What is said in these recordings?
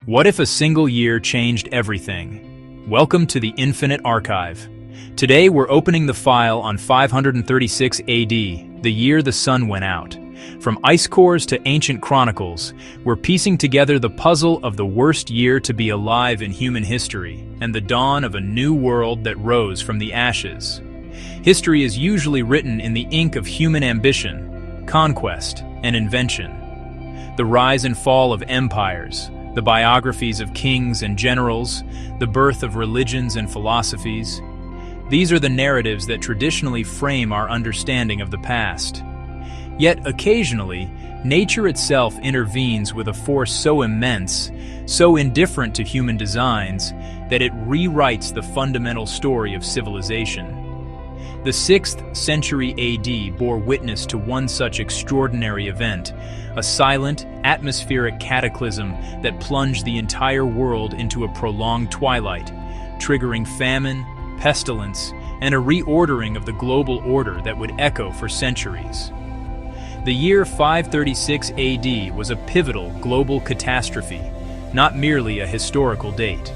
What if a single year changed everything? Welcome to the Infinite Archive. Today we're opening the file on 536 AD, the year the sun went out. From ice cores to ancient chronicles, we're piecing together the puzzle of the worst year to be alive in human history and the dawn of a new world that rose from the ashes. History is usually written in the ink of human ambition, conquest, and invention. The rise and fall of empires, the biographies of kings and generals, the birth of religions and philosophies. These are the narratives that traditionally frame our understanding of the past. Yet occasionally, nature itself intervenes with a force so immense, so indifferent to human designs, that it rewrites the fundamental story of civilization. The 6th century AD bore witness to one such extraordinary event, a silent, atmospheric cataclysm that plunged the entire world into a prolonged twilight, triggering famine, pestilence, and a reordering of the global order that would echo for centuries. The year 536 AD was a pivotal global catastrophe, not merely a historical date.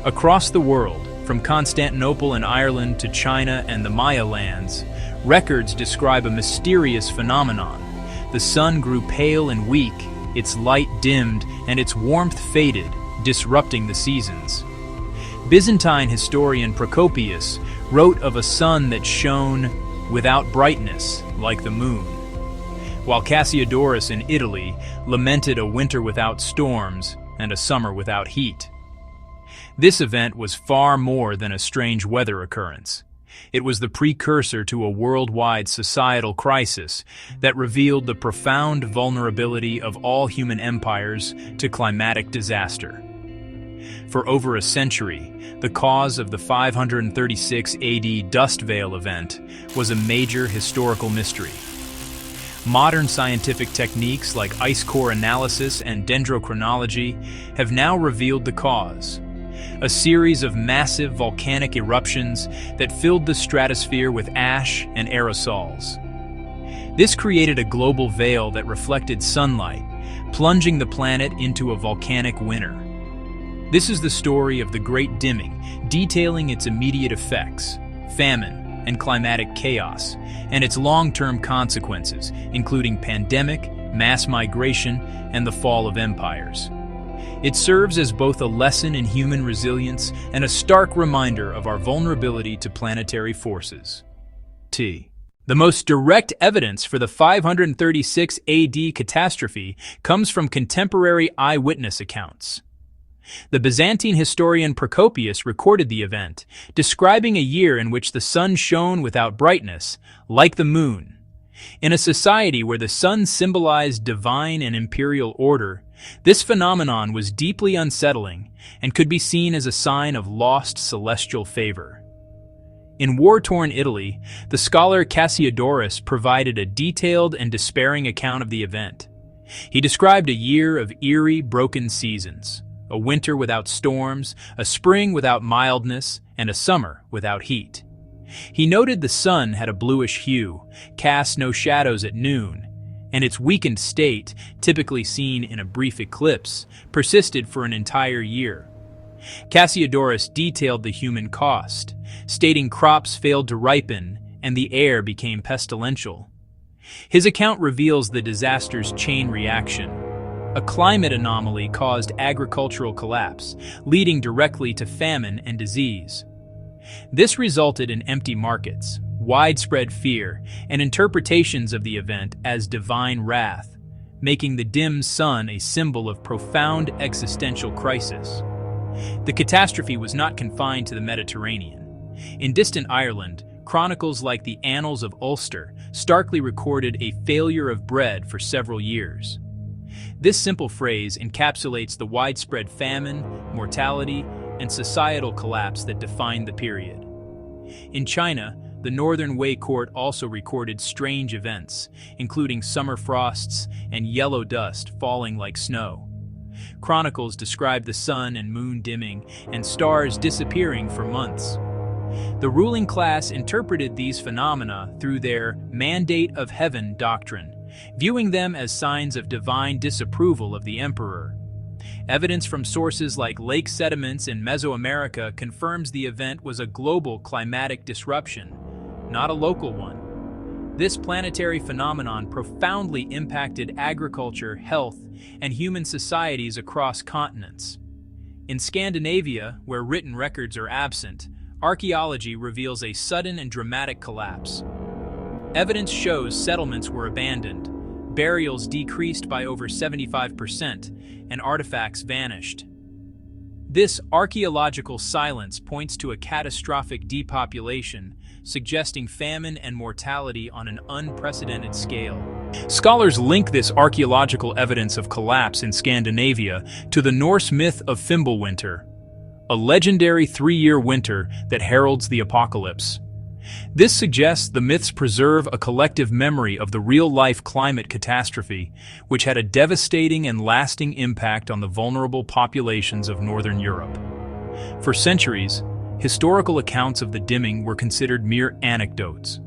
Across the world, from Constantinople in Ireland to China and the Maya lands, records describe a mysterious phenomenon. The sun grew pale and weak, its light dimmed, and its warmth faded, disrupting the seasons. Byzantine historian Procopius wrote of a sun that shone without brightness, like the moon, while Cassiodorus in Italy lamented a winter without storms and a summer without heat. This event was far more than a strange weather occurrence. It was the precursor to a worldwide societal crisis that revealed the profound vulnerability of all human empires to climatic disaster. For over a century, the cause of the 536 AD dust veil event was a major historical mystery. Modern scientific techniques like ice core analysis and dendrochronology have now revealed the cause. A series of massive volcanic eruptions that filled the stratosphere with ash and aerosols. This created a global veil that reflected sunlight, plunging the planet into a volcanic winter. This is the story of the Great Dimming, detailing its immediate effects, famine, and climatic chaos, and its long-term consequences, including pandemic, mass migration, and the fall of empires. It serves as both a lesson in human resilience and a stark reminder of our vulnerability to planetary forces. The most direct evidence for the 536 AD catastrophe comes from contemporary eyewitness accounts. The Byzantine historian Procopius recorded the event, describing a year in which the sun shone without brightness, like the moon. In a society where the sun symbolized divine and imperial order, this phenomenon was deeply unsettling and could be seen as a sign of lost celestial favor. In war-torn Italy, the scholar Cassiodorus provided a detailed and despairing account of the event. He described a year of eerie, broken seasons, a winter without storms, a spring without mildness, and a summer without heat. He noted the sun had a bluish hue, cast no shadows at noon, and its weakened state, typically seen in a brief eclipse, persisted for an entire year. Cassiodorus detailed the human cost, stating crops failed to ripen and the air became pestilential. His account reveals the disaster's chain reaction. A climate anomaly caused agricultural collapse, leading directly to famine and disease. This resulted in empty markets, widespread fear, and interpretations of the event as divine wrath, making the dim sun a symbol of profound existential crisis. The catastrophe was not confined to the Mediterranean. In distant Ireland, chronicles like the Annals of Ulster starkly recorded a failure of bread for several years. This simple phrase encapsulates the widespread famine, mortality, and societal collapse that defined the period. In China, the Northern Wei Court also recorded strange events, including summer frosts and yellow dust falling like snow. Chronicles described the sun and moon dimming and stars disappearing for months. The ruling class interpreted these phenomena through their mandate of heaven doctrine, viewing them as signs of divine disapproval of the emperor. Evidence from sources like lake sediments in Mesoamerica confirms the event was a global climatic disruption, not a local one. This planetary phenomenon profoundly impacted agriculture, health, and human societies across continents. In Scandinavia, where written records are absent, archaeology reveals a sudden and dramatic collapse. Evidence shows settlements were abandoned, burials decreased by over 75%, and artifacts vanished. This archaeological silence points to a catastrophic depopulation, suggesting famine and mortality on an unprecedented scale. Scholars link this archaeological evidence of collapse in Scandinavia to the Norse myth of Fimbulwinter, a legendary 3-year winter that heralds the apocalypse. This suggests the myths preserve a collective memory of the real-life climate catastrophe, which had a devastating and lasting impact on the vulnerable populations of Northern Europe. For centuries, historical accounts of the dimming were considered mere anecdotes.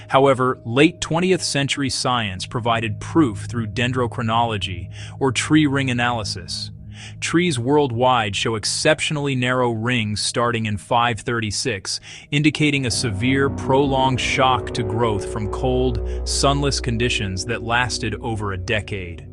However, late 20th century science provided proof through dendrochronology, or tree ring analysis. Trees worldwide show exceptionally narrow rings starting in 536, indicating a severe, prolonged shock to growth from cold, sunless conditions that lasted over a decade.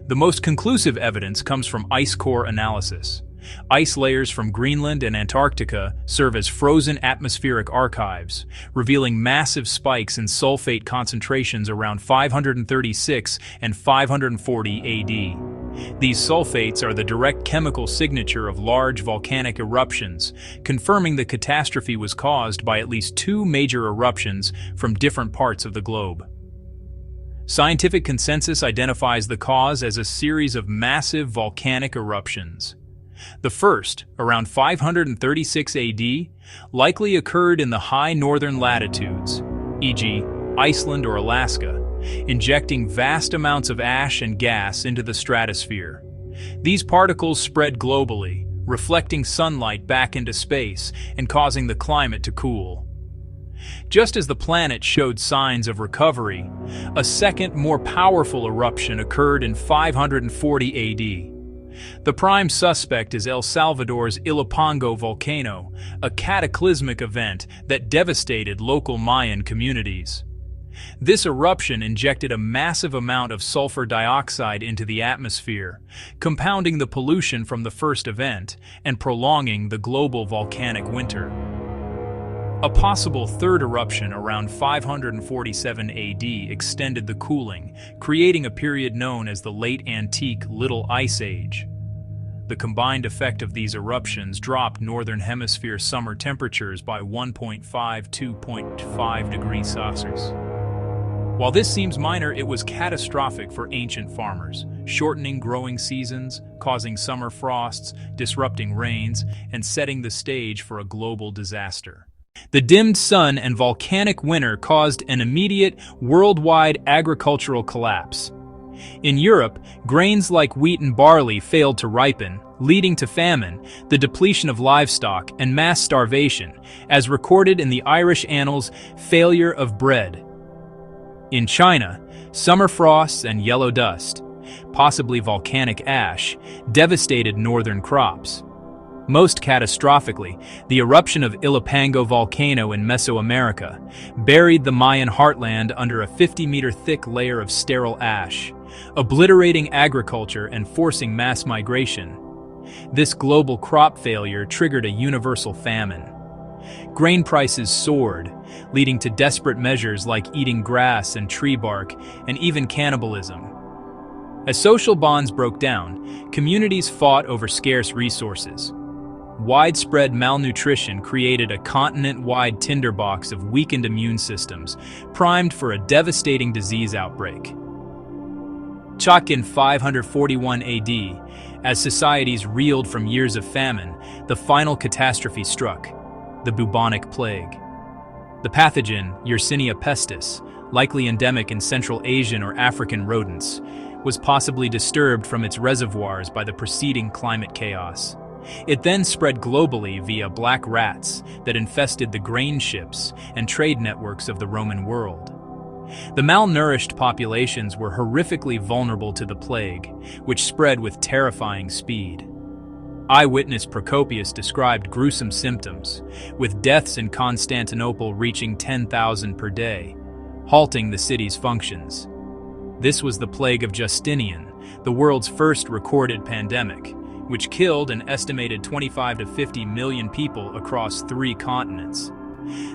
The most conclusive evidence comes from ice core analysis. Ice layers from Greenland and Antarctica serve as frozen atmospheric archives, revealing massive spikes in sulfate concentrations around 536 and 540 AD. These sulfates are the direct chemical signature of large volcanic eruptions, confirming the catastrophe was caused by at least 2 major eruptions from different parts of the globe. Scientific consensus identifies the cause as a series of massive volcanic eruptions. The first, around 536 AD, likely occurred in the high northern latitudes, e.g., Iceland or Alaska, injecting vast amounts of ash and gas into the stratosphere. These particles spread globally, reflecting sunlight back into space and causing the climate to cool. Just as the planet showed signs of recovery, a second, more powerful eruption occurred in 540 AD. The prime suspect is El Salvador's Ilopango volcano, a cataclysmic event that devastated local Mayan communities. This eruption injected a massive amount of sulfur dioxide into the atmosphere, compounding the pollution from the first event and prolonging the global volcanic winter. A possible third eruption around 547 AD extended the cooling, creating a period known as the Late Antique Little Ice Age. The combined effect of these eruptions dropped Northern Hemisphere summer temperatures by 1.5–2.5 degrees Celsius. While this seems minor, it was catastrophic for ancient farmers, shortening growing seasons, causing summer frosts, disrupting rains, and setting the stage for a global disaster. The dimmed sun and volcanic winter caused an immediate, worldwide agricultural collapse. In Europe, grains like wheat and barley failed to ripen, leading to famine, the depletion of livestock, and mass starvation, as recorded in the Irish annals Failure of Bread. In China, summer frosts and yellow dust, possibly volcanic ash, devastated northern crops. Most catastrophically, the eruption of Ilopango volcano in Mesoamerica buried the Mayan heartland under a 50-meter thick layer of sterile ash, obliterating agriculture and forcing mass migration. This global crop failure triggered a universal famine. Grain prices soared, leading to desperate measures like eating grass and tree bark, and even cannibalism. As social bonds broke down, communities fought over scarce resources. Widespread malnutrition created a continent-wide tinderbox of weakened immune systems, primed for a devastating disease outbreak. In 541 AD, as societies reeled from years of famine, the final catastrophe struck: the bubonic plague. The pathogen, Yersinia pestis, likely endemic in Central Asian or African rodents, was possibly disturbed from its reservoirs by the preceding climate chaos. It then spread globally via black rats that infested the grain ships and trade networks of the Roman world. The malnourished populations were horrifically vulnerable to the plague, which spread with terrifying speed. Eyewitness Procopius described gruesome symptoms, with deaths in Constantinople reaching 10,000 per day, halting the city's functions. This was the plague of Justinian, the world's first recorded pandemic, which killed an estimated 25 to 50 million people across 3 continents.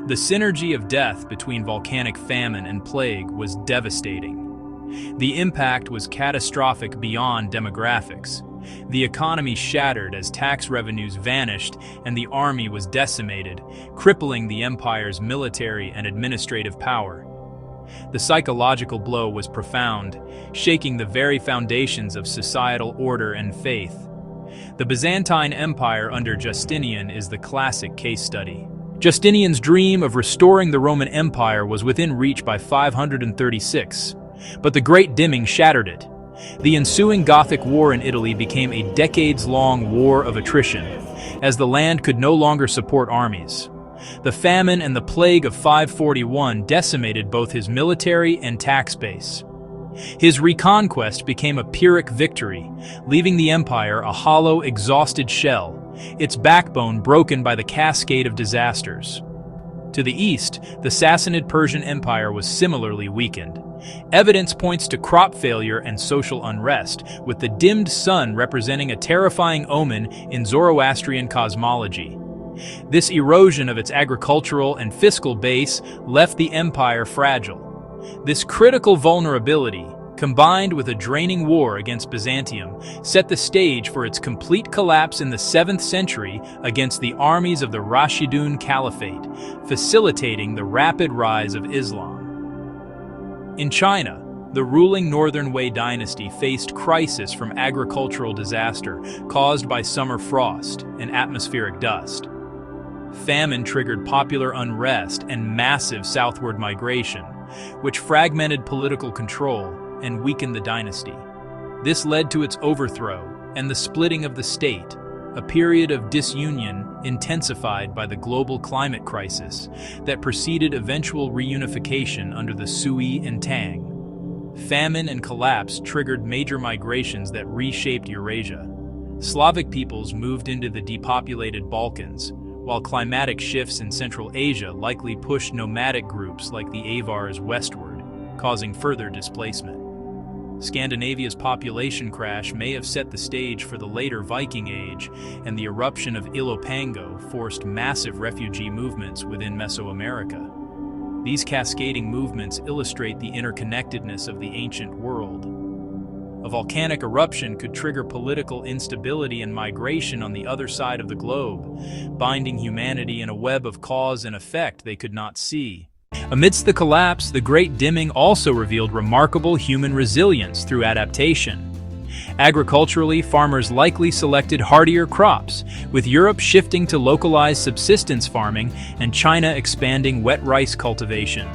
The synergy of death between volcanic famine and plague was devastating. The impact was catastrophic beyond demographics. The economy shattered as tax revenues vanished and the army was decimated, crippling the empire's military and administrative power. The psychological blow was profound, shaking the very foundations of societal order and faith. The Byzantine Empire under Justinian is the classic case study. Justinian's dream of restoring the Roman Empire was within reach by 536, but the Great Dimming shattered it. The ensuing Gothic War in Italy became a decades-long war of attrition, as the land could no longer support armies. The famine and the plague of 541 decimated both his military and tax base. His reconquest became a Pyrrhic victory, leaving the empire a hollow, exhausted shell, its backbone broken by the cascade of disasters. To the east, the Sassanid Persian Empire was similarly weakened. Evidence points to crop failure and social unrest, with the dimmed sun representing a terrifying omen in Zoroastrian cosmology. This erosion of its agricultural and fiscal base left the empire fragile. This critical vulnerability, combined with a draining war against Byzantium, set the stage for its complete collapse in the 7th century against the armies of the Rashidun Caliphate, facilitating the rapid rise of Islam. In China, the ruling Northern Wei dynasty faced crisis from agricultural disaster caused by summer frost and atmospheric dust. Famine triggered popular unrest and massive southward migration, which fragmented political control and weakened the dynasty. This led to its overthrow and the splitting of the state, a period of disunion intensified by the global climate crisis that preceded eventual reunification under the Sui and Tang. Famine and collapse triggered major migrations that reshaped Eurasia. Slavic peoples moved into the depopulated Balkans, while climatic shifts in Central Asia likely pushed nomadic groups like the Avars westward, causing further displacement. Scandinavia's population crash may have set the stage for the later Viking Age, and the eruption of Ilopango forced massive refugee movements within Mesoamerica. These cascading movements illustrate the interconnectedness of the ancient world. A volcanic eruption could trigger political instability and migration on the other side of the globe, binding humanity in a web of cause and effect they could not see. Amidst the collapse, the Great Dimming also revealed remarkable human resilience through adaptation. Agriculturally, farmers likely selected hardier crops, with Europe shifting to localized subsistence farming and China expanding wet rice cultivation.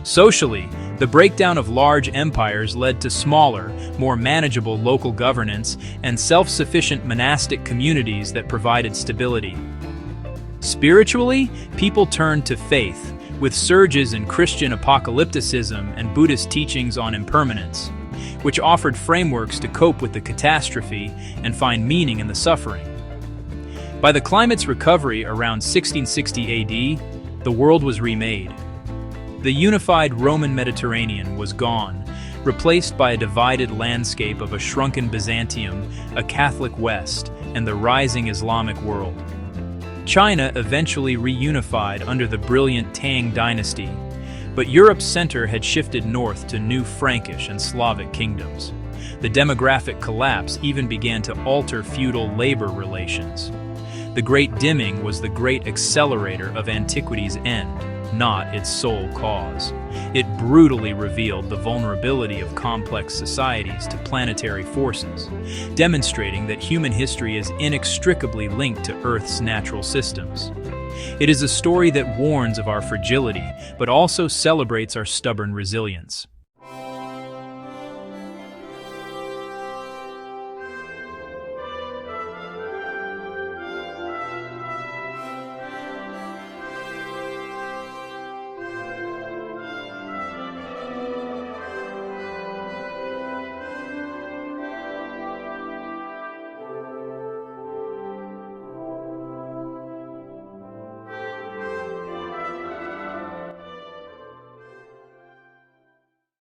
Socially, the breakdown of large empires led to smaller, more manageable local governance and self-sufficient monastic communities that provided stability. Spiritually, people turned to faith, with surges in Christian apocalypticism and Buddhist teachings on impermanence, which offered frameworks to cope with the catastrophe and find meaning in the suffering. By the climate's recovery around 1660 AD, the world was remade. The unified Roman Mediterranean was gone, replaced by a divided landscape of a shrunken Byzantium, a Catholic West, and the rising Islamic world. China eventually reunified under the brilliant Tang dynasty, but Europe's center had shifted north to new Frankish and Slavic kingdoms. The demographic collapse even began to alter feudal labor relations. The Great Dimming was the great accelerator of antiquity's end, not its sole cause. It brutally revealed the vulnerability of complex societies to planetary forces, demonstrating that human history is inextricably linked to Earth's natural systems. It is a story that warns of our fragility, but also celebrates our stubborn resilience.